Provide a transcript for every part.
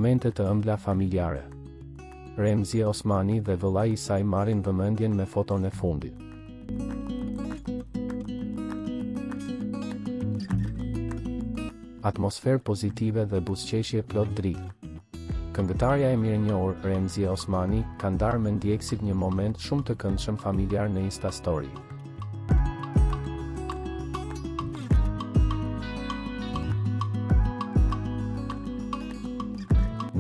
Momente të ëmbla familjare. Remzi Osmani dhe vëllai i saj marrin vëmendjen me foton e fundit. Atmosferë pozitive dhe buzëqeshje plot dritë. Këngëtarja e mirënjohur, Remzi Osmani, ka ndarë me ndjekësit një moment shumë të këndshëm familjar në Insta Story.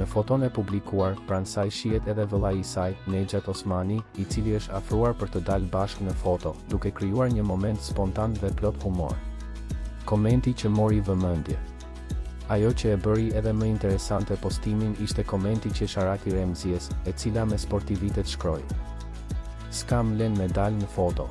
Në foton e publikuar, pranë saj shihet edhe vëllai i saj, Nejat Osmani, i cili është afruar për të dalë bashkë në foto, duke krijuar një moment spontan dhe plot humor. Komenti që mori vëmendje. Ajo që e bëri edhe më interesante postimin ishte komenti që sharaki Remzies, e cila me sportivitet shkroi: "S'kam lënë me dalë në foto."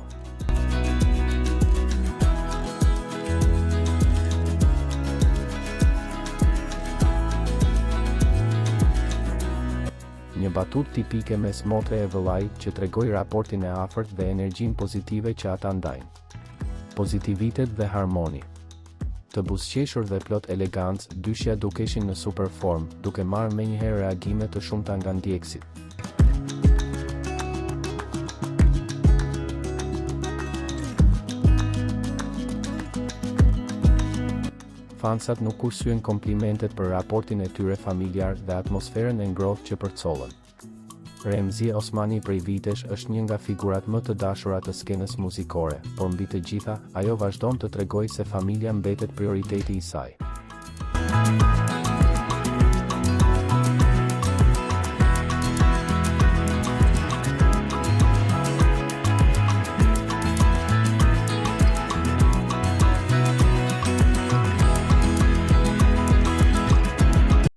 Një batut tipike mes motre e vëllait që tregoi raportin e afërt dhe energjinë pozitive që ata ndajnë. Pozitivitet dhe harmoni. Të buzëqeshur dhe plot elegancë, dyshja dukeshin në super form, duke marrë menjëherë reagime të shumta nga ndjekësit. Fansat nuk kursyen komplimentet për raportin e tyre familjar dhe atmosferën e ngrohtë që përcollën. Remzi Osmani prej vitesh është një nga figurat më të dashura të skenës muzikore, por mbi të gjitha, ajo vazhdon të tregojë se familja mbetet prioriteti i saj.